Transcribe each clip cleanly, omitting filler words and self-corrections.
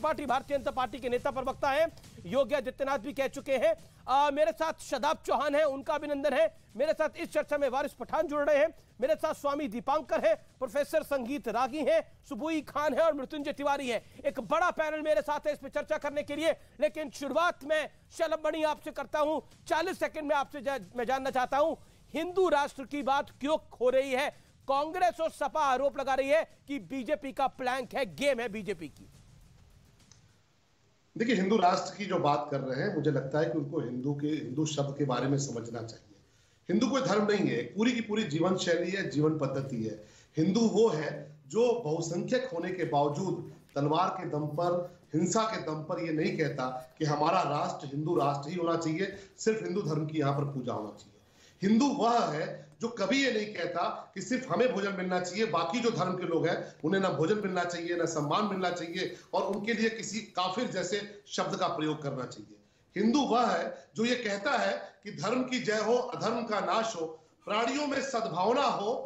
Tripathi Bharatiya Janata party के नेता प्रवक्ता हैं, योगी आदित्यनाथ भी कह चुके हैं। मेरे साथ शदाब चौहान है, उनका अभिनंदन है। मेरे साथ इस चर्चा में वारिस पठान जुड़ रहे हैं, मेरे साथ स्वामी दीपांकर है, प्रोफेसर संगीत रागी हैं, सुबुई खान है और मृत्युंजय तिवारी है। एक बड़ा पैनल मेरे साथ है इस पर चर्चा करने के लिए। लेकिन शुरुआत में शलभ मणि आपसे करता हूं, 40 सेकंड में आपसे मैं जानना चाहता हूं, हिंदू राष्ट्र की बात क्यों हो रही है? कांग्रेस और सपा आरोप लगा रही है कि बीजेपी का प्लैंक है, गेम है बीजेपी की। देखिए, हिंदू राष्ट्र की जो बात कर रहे हैं, मुझे लगता है कि उनको हिंदू शब्द के बारे में समझना चाहिए। हिंदू कोई धर्म नहीं है, पूरी की पूरी जीवन शैली है, जीवन पद्धति है। हिंदू वो है जो बहुसंख्यक होने के बावजूद तलवार के दम पर, हिंसा के दम पर ये नहीं कहता कि हमारा राष्ट्र हिंदू राष्ट्र ही होना चाहिए, सिर्फ हिंदू धर्म की यहाँ पर पूजा होना चाहिए। हिंदू वह है जो कभी ये नहीं कहता कि सिर्फ हमें भोजन मिलना चाहिए, बाकी जो धर्म के लोग हैं उन्हें ना भोजन मिलना चाहिए, ना सम्मान मिलना चाहिए और उनके लिए किसी काफिर जैसे शब्द का प्रयोग करना चाहिए। हिंदू वह है जो ये कहता है कि धर्म की जय हो, अधर्म का नाश हो, प्राणियों में सद्भावना हो,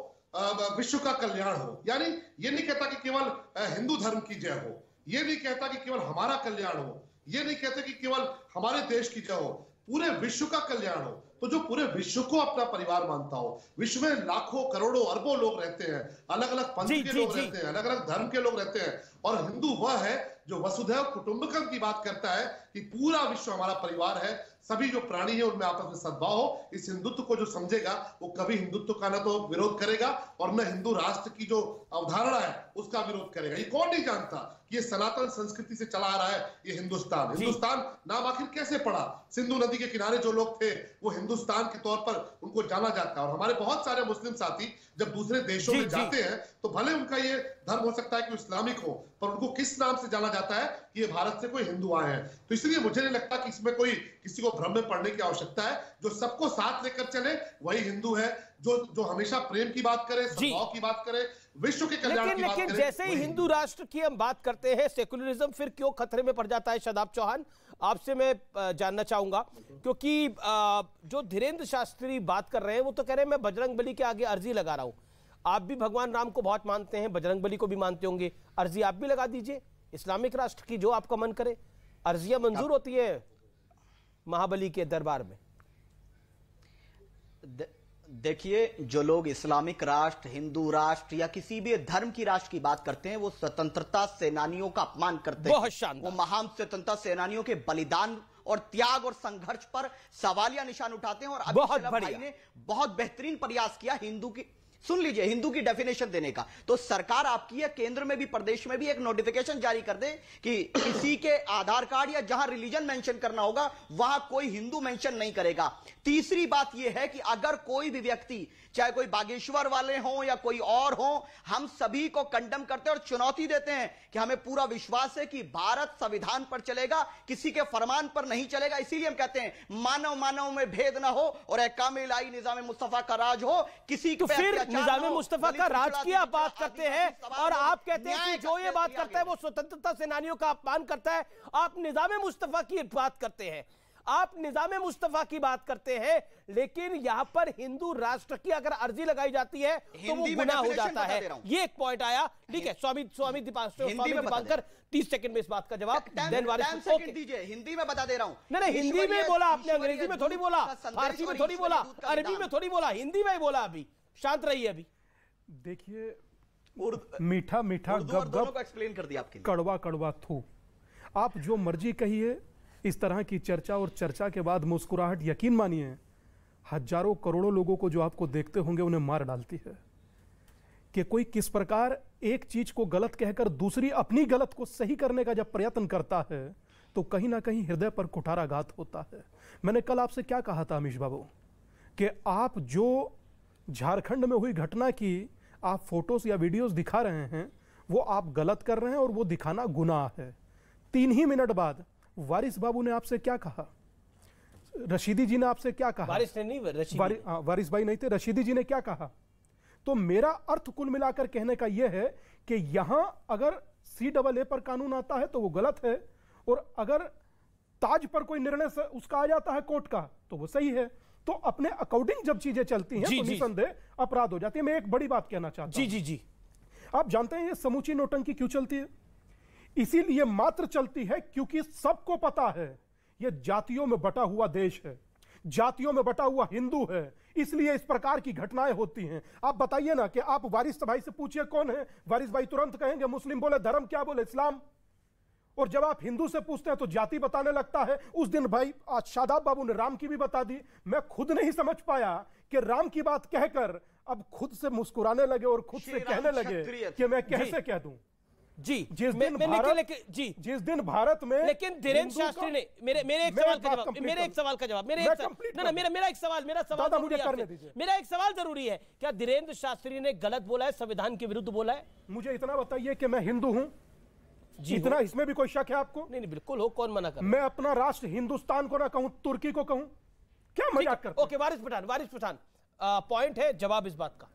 विश्व का कल्याण हो। यानी ये नहीं कहता कि केवल हिंदू धर्म की जय हो, ये नहीं कहता कि केवल हमारा कल्याण हो, ये नहीं कहते कि केवल हमारे देश की जय हो, पूरे विश्व का कल्याण हो। तो जो पूरे विश्व को अपना परिवार मानता हो, विश्व में लाखों करोड़ों अरबों लोग रहते हैं, अलग अलग पंथ के लोग रहते हैं, अलग अलग धर्म के लोग रहते हैं, और हिंदू वह है जो वसुधैव कुटुंबकम की बात करता है कि पूरा विश्व हमारा परिवार है, सभी जो प्राणी है उनमें आपस में सद्भाव हो। इस हिंदुत्व को जो समझेगा वो कभी हिंदुत्व का ना तो विरोध करेगा और न हिंदू राष्ट्र की जो अवधारणा है उसका विरोध करेगा। ये कौन नहीं जानता कि ये सनातन संस्कृति से चला आ रहा है ये हिंदुस्तान। हिंदुस्तान नाम आखिर कैसे पड़ा? सिंधु नदी के किनारे जो लोग थे वो हिंदुस्तान के तौर पर उनको जाना जाता है। और हमारे बहुत सारे मुस्लिम साथी जब दूसरे देशों में जाते हैं तो भले उनका ये धर्म हो सकता है कि इस्लामिक हो, पर उनको किस नाम से जाना जाता है कि ये भारत से कोई हिंदू आए हैं। तो इसलिए मुझे नहीं लगता कि इसमें कोई किसी को भ्रम में पड़ने की आवश्यकता है। जो सबको साथ लेकर चले वही हिंदू है, जो हमेशा प्रेम की बात करे, सद्भाव की बात करे, विश्व के कल्याण की बात करे। जैसे ही हिंदू राष्ट्र की हम बात करते हैं, सेकुलरिज्म फिर क्यों खतरे में पड़ जाता है? शदाब चौहान, आपसे मैं जानना चाहूंगा, क्योंकि जो धीरेन्द्र शास्त्री बात कर रहे हैं वो तो कह रहे हैं मैं बजरंगबली के आगे अर्जी लगा रहा हूं। आप भी भगवान राम को बहुत मानते हैं, बजरंगबली को भी मानते होंगे, अर्जी आप भी लगा दीजिए इस्लामिक राष्ट्र की, जो आपका मन करे। अर्जियां मंजूर होती है महाबली के दरबार में। देखिए, जो लोग इस्लामिक राष्ट्र, हिंदू राष्ट्र या किसी भी धर्म की राष्ट्र की बात करते हैं वो स्वतंत्रता सेनानियों का अपमान करते हैं। बहुत शानदार। वो महान स्वतंत्रता सेनानियों के बलिदान और त्याग और संघर्ष पर सवालिया निशान उठाते हैं। और अभी भाई ने बहुत बेहतरीन प्रयास किया हिंदू की, सुन लीजिए, हिंदू की डेफिनेशन देने का। तो सरकार आपकी है, केंद्र में भी प्रदेश में भी एक नोटिफिकेशन जारी कर दे कि किसी के आधार कार्ड या जहां रिलीजन मेंशन करना होगा वहां कोई हिंदू मेंशन नहीं करेगा। तीसरी बात यह है कि अगर कोई भी व्यक्ति, चाहे कोई बागेश्वर वाले हों या कोई और हो, हम सभी को कंडम करते हैं और चुनौती देते हैं कि हमें पूरा विश्वास है कि भारत संविधान पर चलेगा, किसी के फरमान पर नहीं चलेगा। इसीलिए हम कहते हैं मानव मानव में भेद ना हो और अहकाम इलाही निजाम मुस्तफा का राज हो। किसी तो फिर निजाम मुस्तफा का राज की आप बात करते हैं और आप कहते हैं कि जो ये बात करता है वो स्वतंत्रता सेनानियों का अपमान करता है। आप निजाम मुस्तफा की बात करते हैं, आप निजाम मुस्तफा की बात करते हैं, लेकिन यहां पर हिंदू राष्ट्र की अगर अर्जी लगाई जाती है तो वो गुनाह हो जाता है। ये एक पॉइंट आया। ठीक है, स्वामी दीपांकर 30 सेकंड में इस बात का जवाब। दीजिए, हिंदी में बता दे रहा हूं। नहीं, हिंदी में बोला आपने, अंग्रेजी में थोड़ी बोला, फारसी में थोड़ी बोला, अरबी में थोड़ी बोला, हिंदी में बोला। अभी शांत रहिए। अभी देखिए, मीठा मीठा गप गप एक्सप्लेन कर दिया आपके लिए, कड़वा कड़वा थू। आप जो मर्जी कहिए, इस तरह की चर्चा और चर्चा के बाद मुस्कुराहट, यकीन मानिए हजारों करोड़ों लोगों को जो आपको देखते होंगे उन्हें मार डालती है कि कोई किस प्रकार एक चीज को गलत कहकर दूसरी अपनी गलत को सही करने का जब प्रयत्न करता है तो कहीं ना कहीं हृदय पर कुठाराघात होता है। मैंने कल आपसे क्या कहा था अमीश बाबू कि आप जो झारखंड में हुई घटना की आप फोटोज या वीडियोस दिखा रहे हैं वो आप गलत कर रहे हैं और वो दिखाना गुनाह है। 3 ही मिनट बाद वारिस बाबू ने आपसे क्या कहा, रशीदी जी ने आपसे क्या कहा, वारिस भाई नहीं थे, रशीदी जी ने क्या कहा। तो मेरा अर्थ कुल मिलाकर कहने का यह है कि यहां अगर CAA पर कानून आता है तो वो गलत है, और अगर ताज पर कोई निर्णय उसका आ जाता है कोर्ट का तो वो सही है। तो अपने अकॉर्डिंग जब चीजें चलती हैं तो निसंदेह अपराध हो जाती है। मैं एक बड़ी बात कहना चाहता हूं। जी। आप जानते हैं ये समूची नोटंकी क्यों चलती है? इसीलिए मात्र चलती है क्योंकि सबको पता है यह जातियों में बटा हुआ देश है, जातियों में बटा हुआ हिंदू है, इसलिए इस प्रकार की घटनाएं होती हैं। आप बताइए ना कि आप वारिस भाई से पूछिए कौन है, वारिस भाई तुरंत कहेंगे मुस्लिम, बोले धर्म क्या, बोले इस्लाम। और जब आप हिंदू से पूछते हैं तो जाति बताने लगता है। उस दिन भाई आज शादाब बाबू ने राम की भी बता दी। मैं खुद नहीं समझ पाया कि राम की बात कहकर अब खुद से मुस्कुराने लगे और खुद से कहने लगे कि मैं कैसे कह दूं। जी जिस दिन भारत में, लेकिन धीरेन्द्र शास्त्री ने मेरे एक सवाल का जवाब, मेरा एक सवाल मुझे करने दीजिए। मेरा एक सवाल जरूरी है, क्या धीरेन्द्र शास्त्री ने गलत बोला है, संविधान के विरुद्ध बोला है? मुझे इतना बताइए कि मैं हिंदू हूं जी, इतना इसमें भी कोई शक है आपको? नहीं बिल्कुल हो, कौन मना कर? मैं अपना राष्ट्र हिंदुस्तान को ना कहूं, तुर्की को कहूं? क्या मजाक करते? ओके वारिस पठान पॉइंट है, जवाब इस बात का।